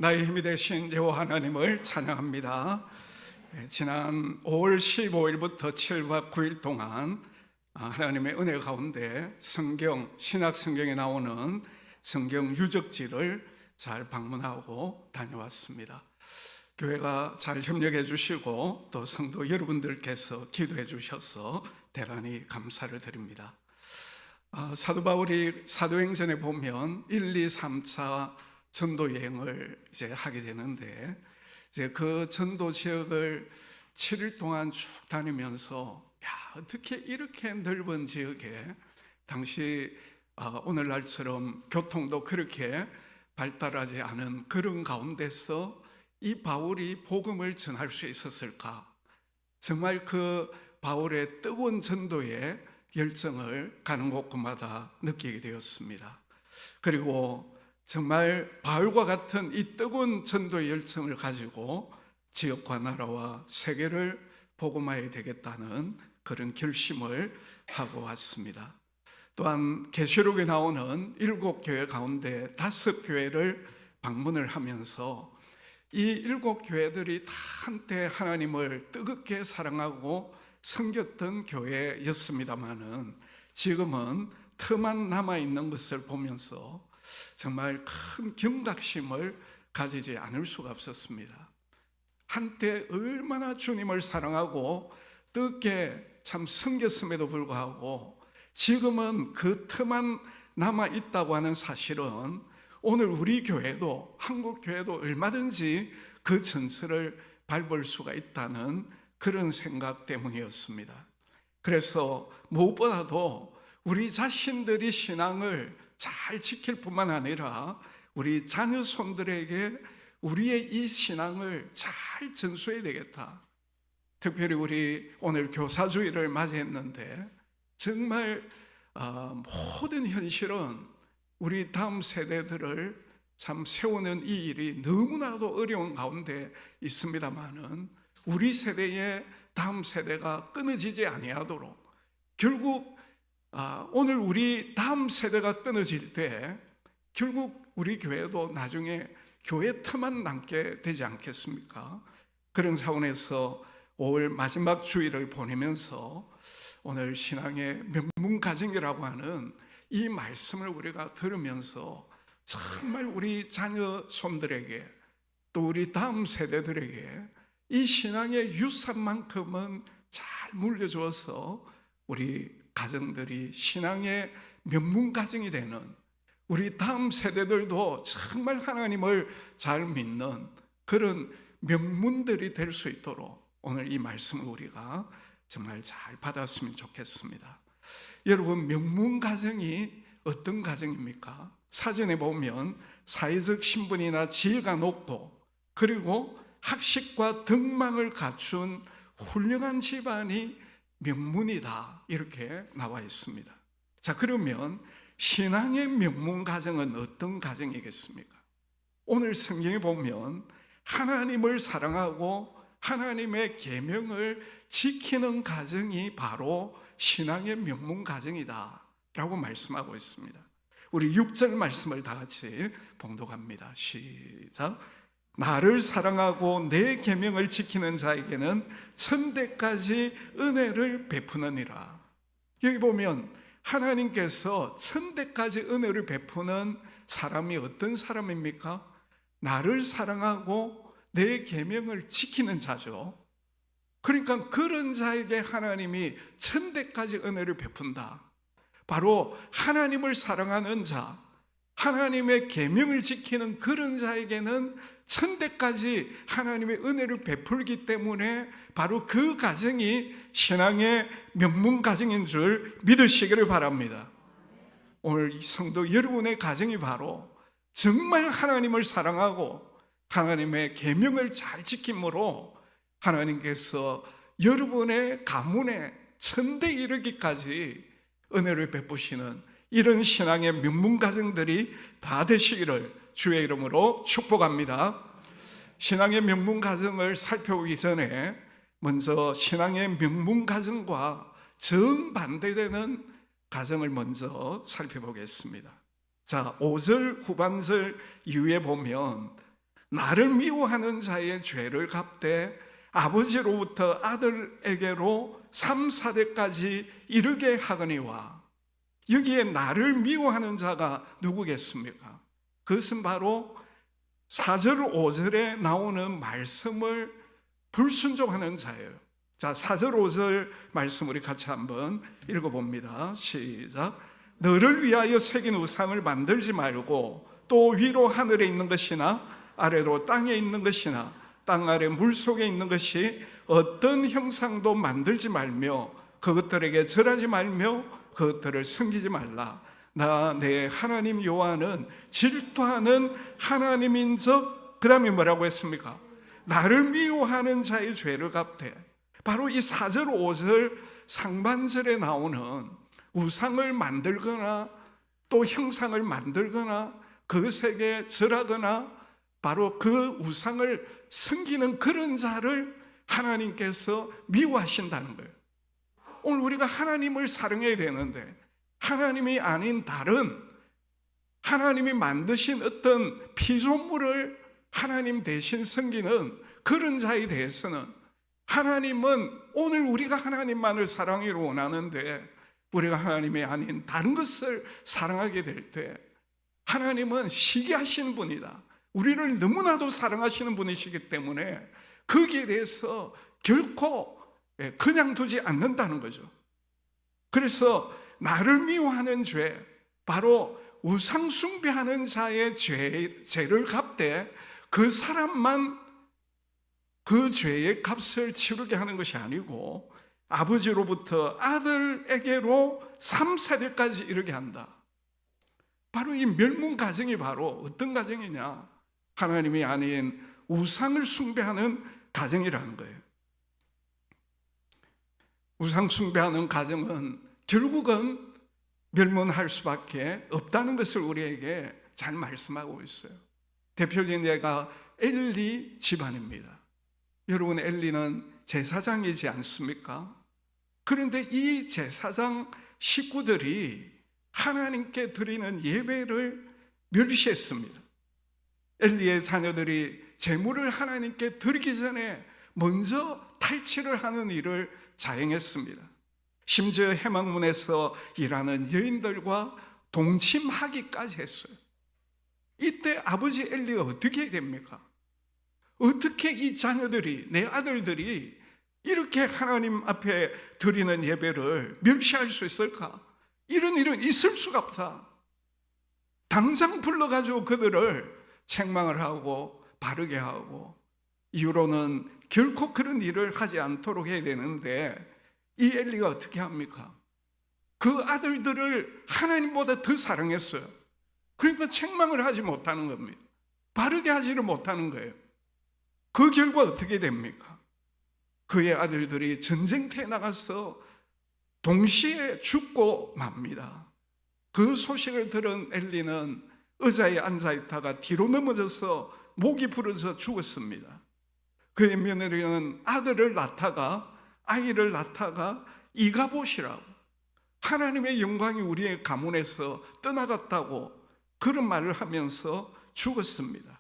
나의 힘이 되신 여호와 하나님을 찬양합니다. 지난 5월 15일부터 7박 9일 동안 하나님의 은혜 가운데 신약 성경에 나오는 성경 유적지를 잘 방문하고 다녀왔습니다. 교회가 잘 협력해 주시고 또 성도 여러분들께서 기도해 주셔서 대단히 감사를 드립니다. 사도 바울이 사도행전에 보면 1, 2, 3차 전도 여행을 이제 하게 되는데, 이제 그 전도 지역을 7일 동안 쭉 다니면서 어떻게 이렇게 넓은 지역에 당시 오늘날처럼 교통도 그렇게 발달하지 않은 그런 가운데서 이 바울이 복음을 전할 수 있었을까? 정말 그 바울의 뜨거운 전도의 열정을 가는 곳마다 느끼게 되었습니다. 그리고 정말 바울과 같은 이 뜨거운 전도의 열정을 가지고 지역과 나라와 세계를 복음화해야 되겠다는 그런 결심을 하고 왔습니다. 또한 계시록에 나오는 7교회 가운데 5교회를 방문을 하면서 이 7교회들이 다 한때 하나님을 뜨겁게 사랑하고 섬겼던 교회였습니다마는 지금은 틈만 남아있는 것을 보면서 정말 큰 경각심을 가지지 않을 수가 없었습니다. 한때 얼마나 주님을 사랑하고 뜨겁게 참 섬겼음에도 불구하고 지금은 그 틈만 남아있다고 하는 사실은 오늘 우리 교회도, 한국 교회도 얼마든지 그 전철을 밟을 수가 있다는 그런 생각 때문이었습니다. 그래서 무엇보다도 우리 자신들이 신앙을 잘 지킬 뿐만 아니라 우리 자녀손들에게 우리의 이 신앙을 잘 전수해야 되겠다. 특별히 우리 오늘 교사주일을 맞이했는데 정말 모든 현실은 우리 다음 세대들을 참 세우는 이 일이 너무나도 어려운 가운데 있습니다마는 우리 세대의 다음 세대가 끊어지지 아니하도록 결국 오늘 우리 다음 세대가 끊어질 때 결국 우리 교회도 나중에 교회 틈만 남게 되지 않겠습니까? 그런 차원에서 5월 마지막 주일을 보내면서 오늘 신앙의 명문가정이라고 하는 이 말씀을 우리가 들으면서 정말 우리 자녀 손들에게 또 우리 다음 세대들에게 이 신앙의 유산만큼은 잘 물려줘서 우리 가정들이 신앙의 명문가정이 되는, 우리 다음 세대들도 정말 하나님을 잘 믿는 그런 명문들이 될 수 있도록 오늘 이 말씀을 우리가 정말 잘 받았으면 좋겠습니다. 여러분, 명문가정이 어떤 가정입니까? 사전에 보면 사회적 신분이나 지위가 높고 그리고 학식과 덕망을 갖춘 훌륭한 집안이 명문이다, 이렇게 나와 있습니다. 자, 그러면 신앙의 명문 가정은 어떤 가정이겠습니까? 오늘 성경에 보면 하나님을 사랑하고 하나님의 계명을 지키는 가정이 바로 신앙의 명문 가정이다 라고 말씀하고 있습니다. 우리 6절 말씀을 다 같이 봉독합니다. 시작. 나를 사랑하고 내 계명을 지키는 자에게는 천대까지 은혜를 베푸느니라. 여기 보면 하나님께서 천대까지 은혜를 베푸는 사람이 어떤 사람입니까? 나를 사랑하고 내 계명을 지키는 자죠. 그러니까 그런 자에게 하나님이 천대까지 은혜를 베푼다. 바로 하나님을 사랑하는 자, 하나님의 계명을 지키는 그런 자에게는 천대까지 하나님의 은혜를 베풀기 때문에 바로 그 가정이 신앙의 명문 가정인 줄 믿으시기를 바랍니다. 오늘 이 성도 여러분의 가정이 바로 정말 하나님을 사랑하고 하나님의 계명을 잘 지킴으로 하나님께서 여러분의 가문에 천대 이르기까지 은혜를 베푸시는 이런 신앙의 명문 가정들이 다 되시기를 주의 이름으로 축복합니다. 신앙의 명문 가정을 살펴보기 전에 먼저 신앙의 명문 가정과 정반대되는 가정을 먼저 살펴보겠습니다. 자, 5절 후반절 이후에 보면 나를 미워하는 자의 죄를 갚되 아버지로부터 아들에게로 3, 4대까지 이르게 하거니와. 여기에 나를 미워하는 자가 누구겠습니까? 그것은 바로 4절 5절에 나오는 말씀을 불순종하는 자예요. 자, 4절 5절 말씀 우리 같이 한번 읽어봅니다. 시작. 너를 위하여 새긴 우상을 만들지 말고 또 위로 하늘에 있는 것이나 아래로 땅에 있는 것이나 땅 아래 물속에 있는 것이 어떤 형상도 만들지 말며 그것들에게 절하지 말며 그것들을 섬기지 말라. 나 내 하나님 여호와는 질투하는 하나님인적. 그 다음에 뭐라고 했습니까? 나를 미워하는 자의 죄를 갚되. 바로 이 4절 5절 상반절에 나오는 우상을 만들거나 또 형상을 만들거나 그것에게 절하거나 바로 그 우상을 섬기는 그런 자를 하나님께서 미워하신다는 거예요. 오늘 우리가 하나님을 사랑해야 되는데 하나님이 아닌 다른 하나님이 만드신 어떤 피조물을 하나님 대신 섬기는 그런 자에 대해서는 하나님은 오늘 우리가 하나님만을 사랑하기를 원하는데 우리가 하나님이 아닌 다른 것을 사랑하게 될 때 하나님은 시기하시는 분이다. 우리를 너무나도 사랑하시는 분이시기 때문에 거기에 대해서 결코 그냥 두지 않는다는 거죠. 그래서 나를 미워하는 죄, 바로 우상 숭배하는 자의 죄를 갚되 그 사람만 그 죄의 값을 치르게 하는 것이 아니고 아버지로부터 아들에게로 3세대까지 이르게 한다. 바로 이 멸문 가정이 바로 어떤 가정이냐? 하나님이 아닌 우상을 숭배하는 가정이라는 거예요. 우상 숭배하는 가정은 결국은 멸문할 수밖에 없다는 것을 우리에게 잘 말씀하고 있어요. 대표적인 예가 엘리 집안입니다. 여러분, 엘리는 제사장이지 않습니까? 그런데 이 제사장 식구들이 하나님께 드리는 예배를 멸시했습니다. 엘리의 자녀들이 제물을 하나님께 드리기 전에 먼저 탈취를 하는 일을 자행했습니다. 심지어 해망문에서 일하는 여인들과 동침하기까지 했어요. 이때 아버지 엘리가 어떻게 해야 됩니까? 어떻게 이 자녀들이, 내 아들들이 이렇게 하나님 앞에 드리는 예배를 멸시할 수 있을까? 이런 일은 있을 수가 없다. 당장 불러가지고 그들을 책망을 하고 바르게 하고, 이후로는 결코 그런 일을 하지 않도록 해야 되는데 이 엘리가 어떻게 합니까? 그 아들들을 하나님보다 더 사랑했어요. 그러니까 책망을 하지 못하는 겁니다. 바르게 하지를 못하는 거예요. 그 결과 어떻게 됩니까? 그의 아들들이 전쟁터에 나가서 동시에 죽고 맙니다. 그 소식을 들은 엘리는 의자에 앉아있다가 뒤로 넘어져서 목이 부러져 죽었습니다. 그의 며느리는 아이를 낳다가 이가봇이라고, 하나님의 영광이 우리의 가문에서 떠나갔다고 그런 말을 하면서 죽었습니다.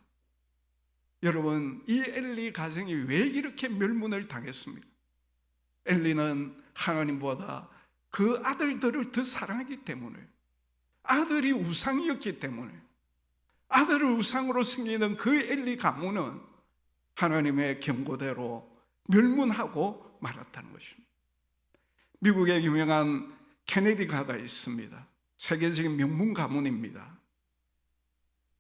여러분, 이 엘리 가정이 왜 이렇게 멸문을 당했습니까? 엘리는 하나님보다 그 아들들을 더 사랑하기 때문에, 아들이 우상이었기 때문에, 아들을 우상으로 섬기는 그 엘리 가문은 하나님의 경고대로 멸문하고 말았다는 것입니다. 미국의 유명한 케네디가가 있습니다. 세계적인 명문 가문입니다.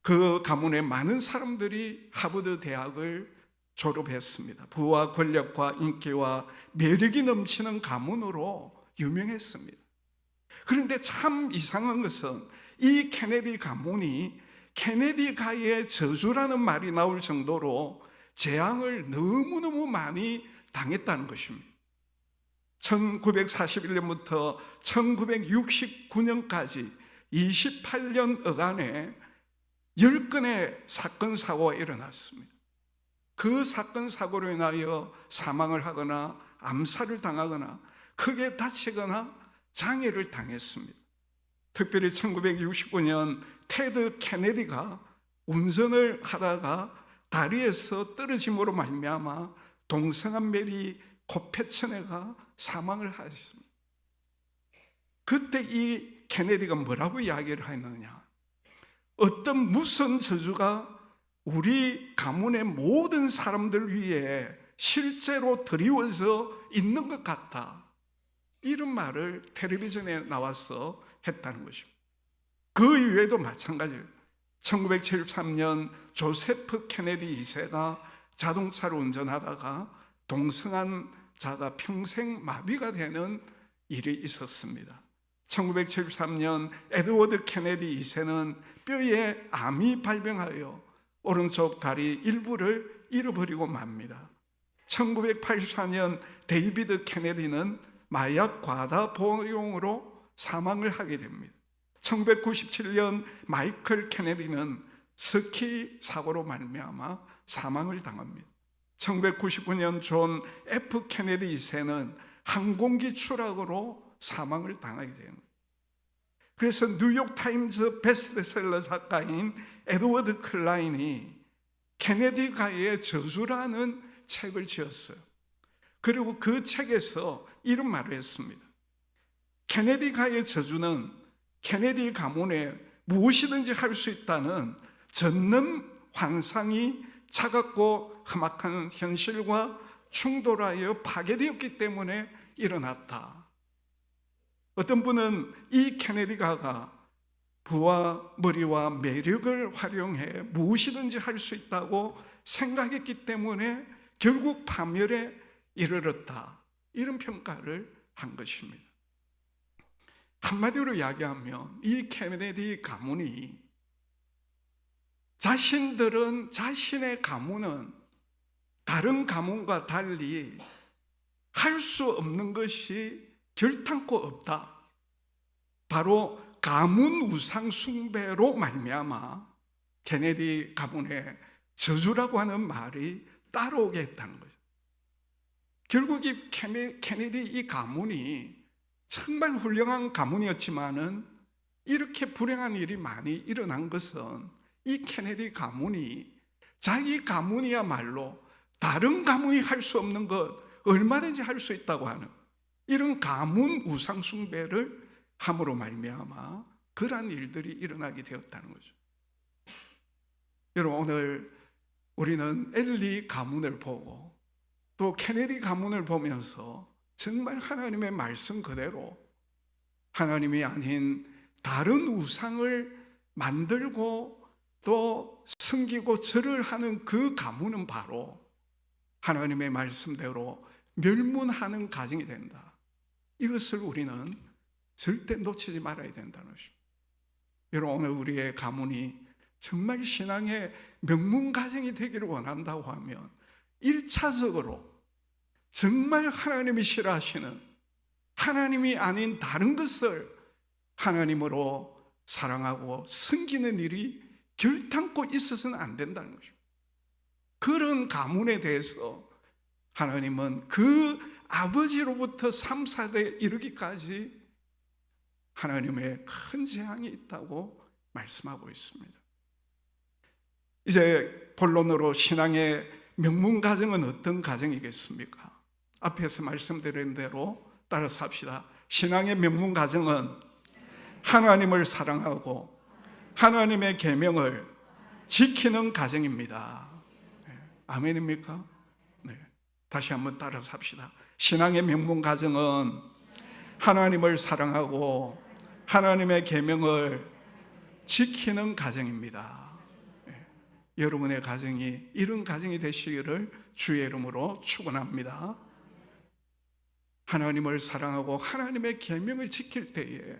그 가문의 많은 사람들이 하버드 대학을 졸업했습니다. 부와 권력과 인기와 매력이 넘치는 가문으로 유명했습니다. 그런데 참 이상한 것은 이 케네디 가문이 케네디가의 저주라는 말이 나올 정도로 재앙을 너무너무 많이 당했다는 것입니다. 1941년부터 1969년까지 28년 어간에 10건의 사건 사고가 일어났습니다. 그 사건 사고로 인하여 사망을 하거나 암살을 당하거나 크게 다치거나 장애를 당했습니다. 특별히 1969년 테드 케네디가 운전을 하다가 다리에서 떨어짐으로 말미암아 동성한 메리 코페츠네가 사망을 하셨습니다. 그때 이 케네디가 뭐라고 이야기를 했느냐? 어떤 무서운 저주가 우리 가문의 모든 사람들 위에 실제로 드리워져 있는 것 같다, 이런 말을 텔레비전에 나와서 했다는 것입니다. 그 이외에도 마찬가지예요. 1973년 조세프 케네디 2세가 자동차를 운전하다가 동성한 자가 평생 마비가 되는 일이 있었습니다. 1973년 에드워드 케네디 2세는 뼈에 암이 발병하여 오른쪽 다리 일부를 잃어버리고 맙니다. 1984년 데이비드 케네디는 마약 과다 복용으로 사망을 하게 됩니다. 1997년 마이클 케네디는 스키 사고로 말미암아 사망을 당합니다. 1999년 존 F 케네디 2세는 항공기 추락으로 사망을 당하게 됩니다. 그래서 뉴욕타임즈 베스트셀러 작가인 에드워드 클라인이 케네디가의 저주라는 책을 지었어요. 그리고 그 책에서 이런 말을 했습니다. 케네디가의 저주는 케네디 가문에 무엇이든지 할 수 있다는 젖는 환상이 차갑고 험악한 현실과 충돌하여 파괴되었기 때문에 일어났다. 어떤 분은 이 케네디가가 부와 머리와 매력을 활용해 무엇이든지 할 수 있다고 생각했기 때문에 결국 파멸에 이르렀다, 이런 평가를 한 것입니다. 한마디로 이야기하면 이 케네디 가문이 자신들은, 자신의 가문은 다른 가문과 달리 할 수 없는 것이 결탄코 없다, 바로 가문 우상 숭배로 말미암아 케네디 가문의 저주라고 하는 말이 따라오게 했다는 거죠. 결국 이 케네디 이 가문이 정말 훌륭한 가문이었지만은 이렇게 불행한 일이 많이 일어난 것은 이 케네디 가문이 자기 가문이야말로 다른 가문이 할 수 없는 것 얼마든지 할 수 있다고 하는 이런 가문 우상 숭배를 함으로 말미암아 그러한 일들이 일어나게 되었다는 거죠. 여러분, 오늘 우리는 엘리 가문을 보고 또 케네디 가문을 보면서 정말 하나님의 말씀 그대로 하나님이 아닌 다른 우상을 만들고 또 섬기고 절을 하는 그 가문은 바로 하나님의 말씀대로 멸문하는 가정이 된다. 이것을 우리는 절대 놓치지 말아야 된다는 것입니다. 여러분, 오늘 우리의 가문이 정말 신앙의 명문 가정이 되기를 원한다고 하면 1차적으로 정말 하나님이 싫어하시는, 하나님이 아닌 다른 것을 하나님으로 사랑하고 섬기는 일이 결탄코 있어서는 안 된다는 것입니다. 그런 가문에 대해서 하나님은 그 아버지로부터 3, 4대 이르기까지 하나님의 큰 재앙이 있다고 말씀하고 있습니다. 이제 본론으로 신앙의 명문 가정은 어떤 가정이겠습니까? 앞에서 말씀드린 대로 따라서 합시다. 신앙의 명문 가정은 하나님을 사랑하고 하나님의 계명을 지키는 가정입니다. 아멘입니까? 네. 다시 한번 따라서 합시다. 신앙의 명문 가정은 하나님을 사랑하고 하나님의 계명을 지키는 가정입니다. 네. 여러분의 가정이 이런 가정이 되시기를 주의 이름으로 축원합니다. 하나님을 사랑하고 하나님의 계명을 지킬 때에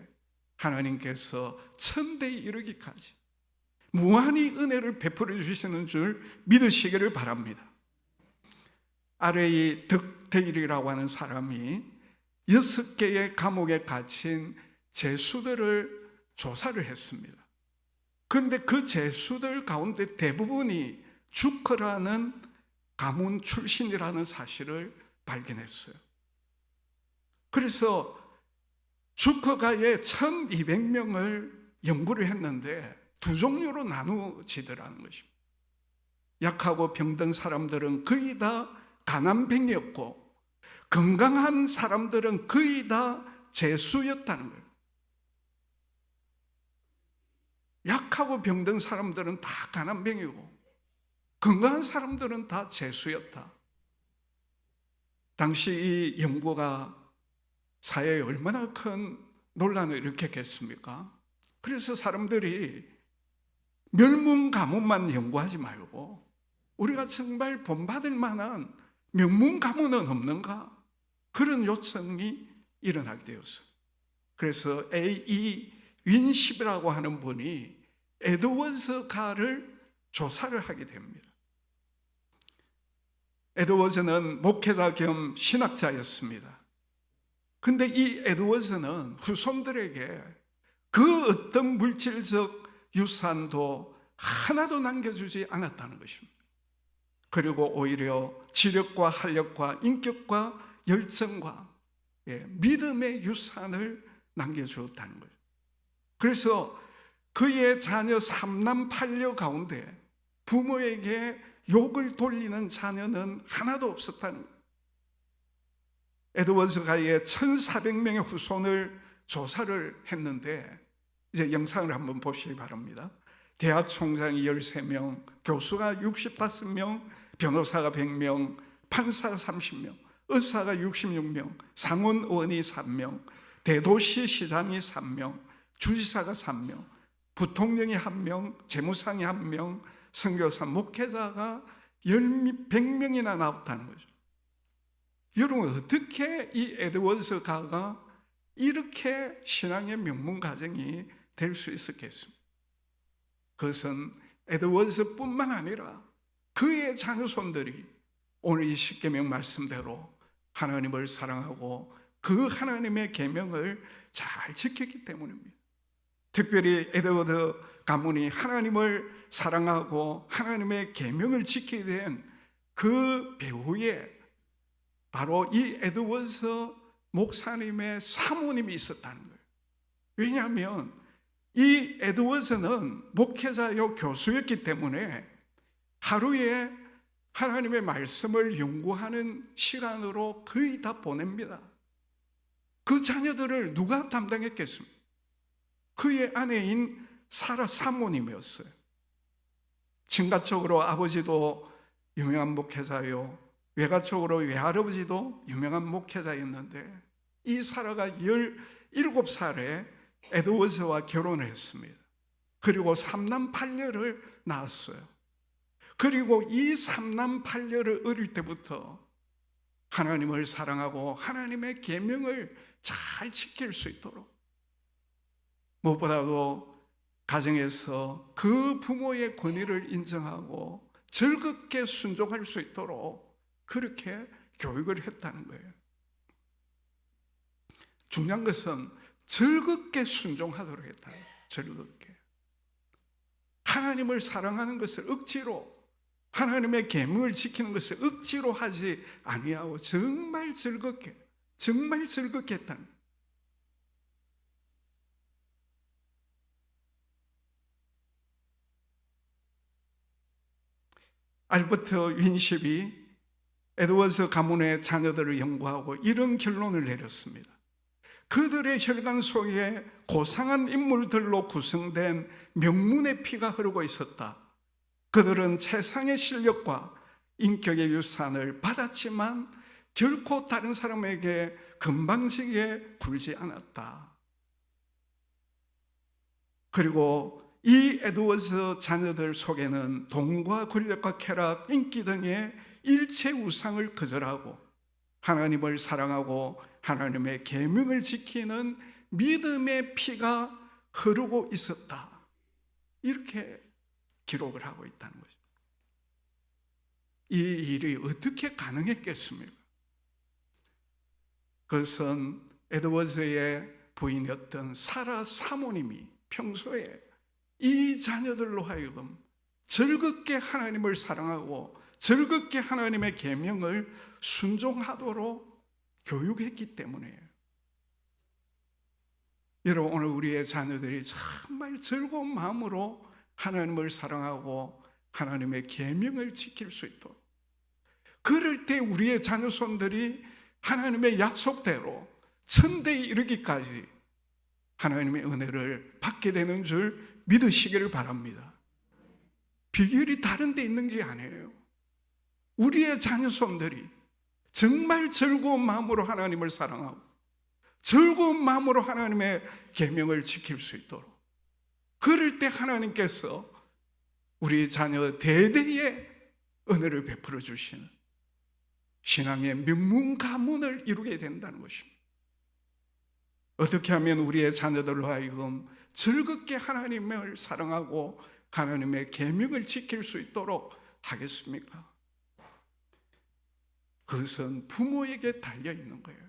하나님께서 천대에 이르기까지 무한히 은혜를 베풀어 주시는 줄 믿으시기를 바랍니다. 아레이 득데일이라고 하는 사람이 6개의 감옥에 갇힌 죄수들을 조사를 했습니다. 그런데 그 죄수들 가운데 대부분이 주커라는 가문 출신이라는 사실을 발견했어요. 그래서 주커가의 1200명을 연구를 했는데 두 종류로 나누어지더라는 것입니다. 약하고 병든 사람들은 거의 다 가난뱅이였고 건강한 사람들은 거의 다 재수였다는 거예요. 약하고 병든 사람들은 다 가난뱅이고 건강한 사람들은 다 재수였다. 당시 이 연구가 사회에 얼마나 큰 논란을 일으켰겠습니까? 그래서 사람들이 멸문 가문만 연구하지 말고 우리가 정말 본받을 만한 명문 가문은 없는가? 그런 요청이 일어나게 되었어요. 그래서 A.E. 윈십이라고 하는 분이 에드워즈 가를 조사를 하게 됩니다. 에드워즈는 목회자 겸 신학자였습니다. 근데 이 에드워즈는 후손들에게 그 어떤 물질적 유산도 하나도 남겨주지 않았다는 것입니다. 그리고 오히려 지력과 활력과 인격과 열정과 믿음의 유산을 남겨주었다는 거예요. 그래서 그의 자녀 3남 8녀 가운데 부모에게 욕을 돌리는 자녀는 하나도 없었다는 거예요. 에드워즈 가의 1,400명의 후손을 조사를 했는데 이제 영상을 한번 보시기 바랍니다. 대학 총장이 13명, 교수가 65명, 변호사가 100명, 판사가 30명, 의사가 66명, 상원 의원이 3명, 대도시 시장이 3명, 주지사가 3명, 부통령이 1명, 재무상이 1명, 선교사, 목회자가 100명이나 나왔다는 거죠. 여러분, 어떻게 이 에드워즈 가가 이렇게 신앙의 명문 가정이 될 수 있었겠습니까? 그것은 에드워즈뿐만 아니라 그의 자녀손들이 오늘 이 십계명 말씀대로 하나님을 사랑하고 그 하나님의 계명을 잘 지켰기 때문입니다. 특별히 에드워드 가문이 하나님을 사랑하고 하나님의 계명을 지키게 된 그 배후에 바로 이 에드워드 목사님의 사모님이 있었다는 거예요. 왜냐하면 이 에드워드는 목회자요 교수였기 때문에 하루에 하나님의 말씀을 연구하는 시간으로 거의 다 보냅니다. 그 자녀들을 누가 담당했겠습니까? 그의 아내인 사라 사모님이었어요. 친가적으로 아버지도 유명한 목회자요, 외가적으로 외할아버지도 유명한 목회자였는데 이 사라가 17살에 에드워즈와 결혼을 했습니다. 그리고 3남 8녀를 낳았어요. 그리고 이 3남 8녀를 어릴 때부터 하나님을 사랑하고 하나님의 계명을 잘 지킬 수 있도록, 무엇보다도 가정에서 그 부모의 권위를 인정하고 즐겁게 순종할 수 있도록 그렇게 교육을 했다는 거예요. 중요한 것은 즐겁게 순종하도록 했다. 즐겁게. 하나님을 사랑하는 것을 억지로, 하나님의 계명을 지키는 것을 억지로 하지 아니하고 정말 즐겁게 했다는 거예요. 알버트 윈십이 에드워즈 가문의 자녀들을 연구하고 이런 결론을 내렸습니다. 그들의 혈관 속에 고상한 인물들로 구성된 명문의 피가 흐르고 있었다. 그들은 최상의 실력과 인격의 유산을 받았지만 결코 다른 사람에게 건방지게 굴지 않았다. 그리고 이 에드워즈 자녀들 속에는 돈과 권력과 쾌락, 인기 등의 일체 우상을 거절하고 하나님을 사랑하고 하나님의 계명을 지키는 믿음의 피가 흐르고 있었다. 이렇게 기록을 하고 있다는 거죠. 이 일이 어떻게 가능했겠습니까? 그것은 에드워즈의 부인이었던 사라 사모님이 평소에 이 자녀들로 하여금 즐겁게 하나님을 사랑하고 즐겁게 하나님의 계명을 순종하도록 교육했기 때문이에요. 여러분, 오늘 우리의 자녀들이 정말 즐거운 마음으로 하나님을 사랑하고 하나님의 계명을 지킬 수 있도록, 그럴 때 우리의 자녀손들이 하나님의 약속대로 천대에 이르기까지 하나님의 은혜를 받게 되는 줄 믿으시기를 바랍니다. 비결이 다른 데 있는 게 아니에요. 우리의 자녀손들이 정말 즐거운 마음으로 하나님을 사랑하고 즐거운 마음으로 하나님의 계명을 지킬 수 있도록, 그럴 때 하나님께서 우리 자녀 대대에 은혜를 베풀어 주시는 신앙의 명문 가문을 이루게 된다는 것입니다. 어떻게 하면 우리의 자녀들로 하여금 즐겁게 하나님을 사랑하고 하나님의 계명을 지킬 수 있도록 하겠습니까? 그것은 부모에게 달려 있는 거예요.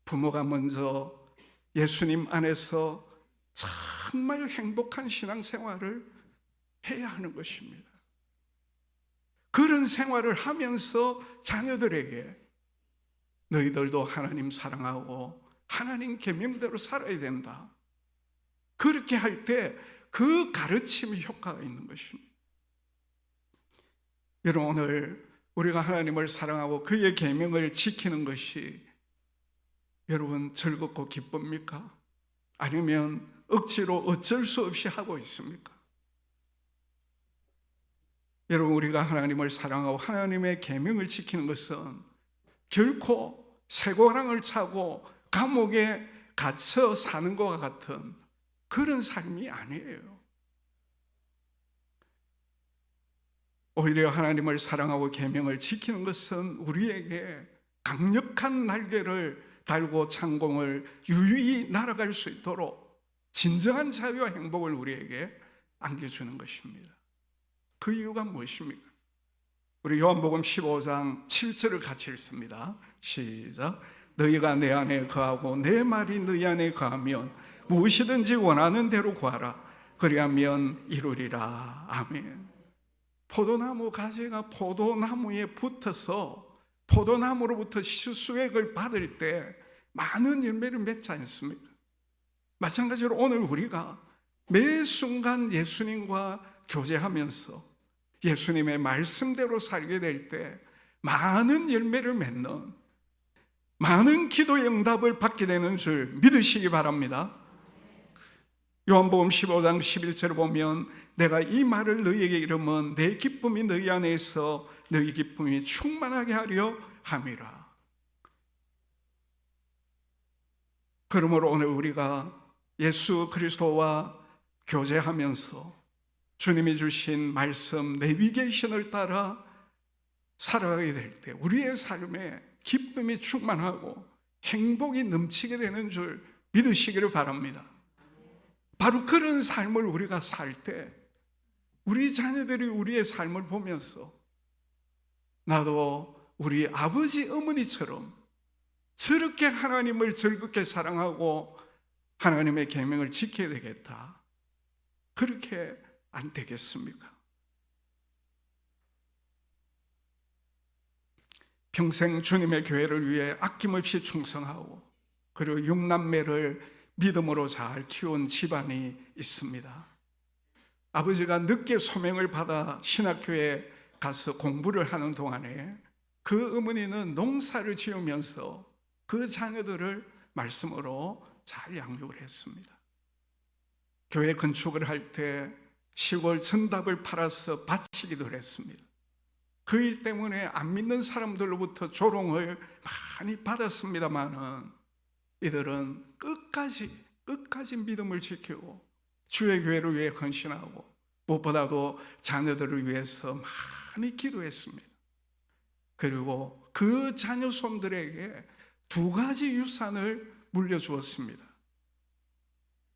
부모가 먼저 예수님 안에서 정말 행복한 신앙생활을 해야 하는 것입니다. 그런 생활을 하면서 자녀들에게 너희들도 하나님 사랑하고 하나님 계명대로 살아야 된다, 그렇게 할 때 그 가르침이 효과가 있는 것입니다. 여러분, 오늘 우리가 하나님을 사랑하고 그의 계명을 지키는 것이 여러분 즐겁고 기쁩니까? 아니면 억지로 어쩔 수 없이 하고 있습니까? 여러분, 우리가 하나님을 사랑하고 하나님의 계명을 지키는 것은 결코 쇠고랑을 차고 감옥에 갇혀 사는 것과 같은 그런 삶이 아니에요. 오히려 하나님을 사랑하고 계명을 지키는 것은 우리에게 강력한 날개를 달고 창공을 유유히 날아갈 수 있도록 진정한 자유와 행복을 우리에게 안겨주는 것입니다. 그 이유가 무엇입니까? 우리 요한복음 15장 7절을 같이 읽습니다. 시작. 너희가 내 안에 거하고 내 말이 너희 안에 거하면 무엇이든지 원하는 대로 구하라. 그리하면 이루리라. 아멘. 포도나무 가지가 포도나무에 붙어서 포도나무로부터 수액을 받을 때 많은 열매를 맺지 않습니까? 마찬가지로 오늘 우리가 매 순간 예수님과 교제하면서 예수님의 말씀대로 살게 될 때 많은 열매를 맺는, 많은 기도의 응답을 받게 되는 줄 믿으시기 바랍니다. 요한복음 15장 11절을 보면 내가 이 말을 너희에게 이르면 내 기쁨이 너희 안에 있어 너희 기쁨이 충만하게 하려 함이라. 그러므로 오늘 우리가 예수 그리스도와 교제하면서 주님이 주신 말씀 내비게이션을 따라 살아가게 될 때 우리의 삶에 기쁨이 충만하고 행복이 넘치게 되는 줄 믿으시기를 바랍니다. 바로 그런 삶을 우리가 살 때 우리 자녀들이 우리의 삶을 보면서 나도 우리 아버지 어머니처럼 저렇게 하나님을 즐겁게 사랑하고 하나님의 계명을 지켜야 되겠다, 그렇게 안 되겠습니까? 평생 주님의 교회를 위해 아낌없이 충성하고 그리고 6남매를 믿음으로 잘 키운 집안이 있습니다. 아버지가 늦게 소명을 받아 신학교에 가서 공부를 하는 동안에 그 어머니는 농사를 지으면서 그 자녀들을 말씀으로 잘 양육을 했습니다. 교회 건축을 할 때 시골 전답을 팔아서 바치기도 했습니다. 그 일 때문에 안 믿는 사람들로부터 조롱을 많이 받았습니다만은 이들은 끝까지 믿음을 지키고 주의 교회를 위해 헌신하고 무엇보다도 자녀들을 위해서 많이 기도했습니다. 그리고 그 자녀손들에게 2가지 유산을 물려주었습니다.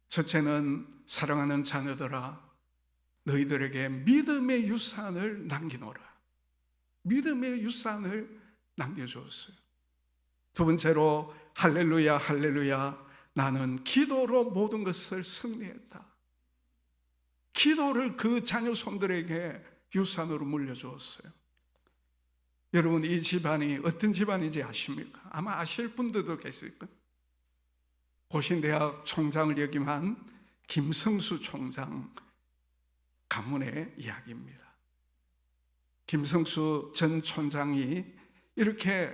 첫째는 사랑하는 자녀들아, 너희들에게 믿음의 유산을 남기노라. 믿음의 유산을 남겨주었어요. 두 번째로 할렐루야 할렐루야, 나는 기도로 모든 것을 승리했다. 기도를 그 자녀손들에게 유산으로 물려주었어요. 여러분, 이 집안이 어떤 집안인지 아십니까? 아마 아실 분들도 계실 거예요. 고신대학 총장을 역임한 김성수 총장, 가문의 이야기입니다. 김성수 전 촌장이 이렇게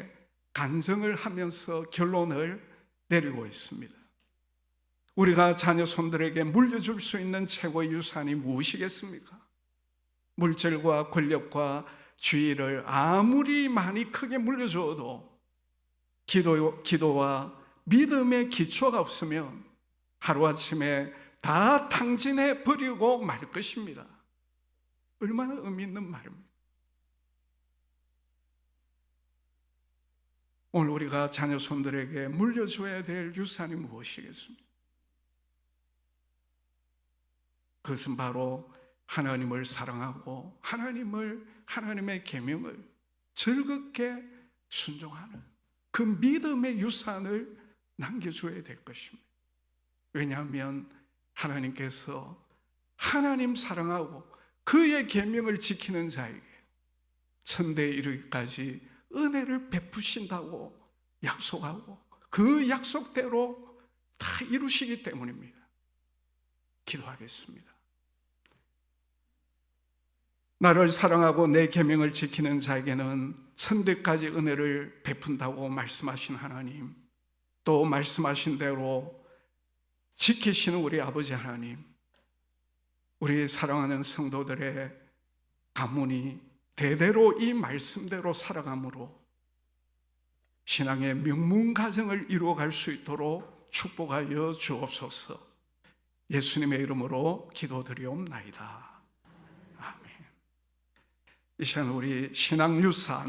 간증을 하면서 결론을 내리고 있습니다. 우리가 자녀 손들에게 물려줄 수 있는 최고의 유산이 무엇이겠습니까? 물질과 권력과 주의를 아무리 많이 크게 물려줘도 기도와 믿음의 기초가 없으면 하루아침에 다 탕진해 버리고 말 것입니다. 얼마나 의미 있는 말입니다. 오늘 우리가 자녀 손들에게 물려줘야 될 유산이 무엇이겠습니까? 그것은 바로 하나님을 사랑하고 하나님의 계명을 즐겁게 순종하는 그 믿음의 유산을 남겨줘야 될 것입니다. 왜냐하면 하나님께서 하나님 사랑하고 그의 계명을 지키는 자에게 천대에 이르기까지 은혜를 베푸신다고 약속하고 그 약속대로 다 이루시기 때문입니다. 기도하겠습니다. 나를 사랑하고 내 계명을 지키는 자에게는 천대까지 은혜를 베푼다고 말씀하신 하나님, 또 말씀하신 대로 지키시는 우리 아버지 하나님, 우리 사랑하는 성도들의 가문이 대대로 이 말씀대로 살아감으로 신앙의 명문가정을 이루어갈 수 있도록 축복하여 주옵소서. 예수님의 이름으로 기도드리옵나이다. 아멘. 이 시간 우리 신앙유산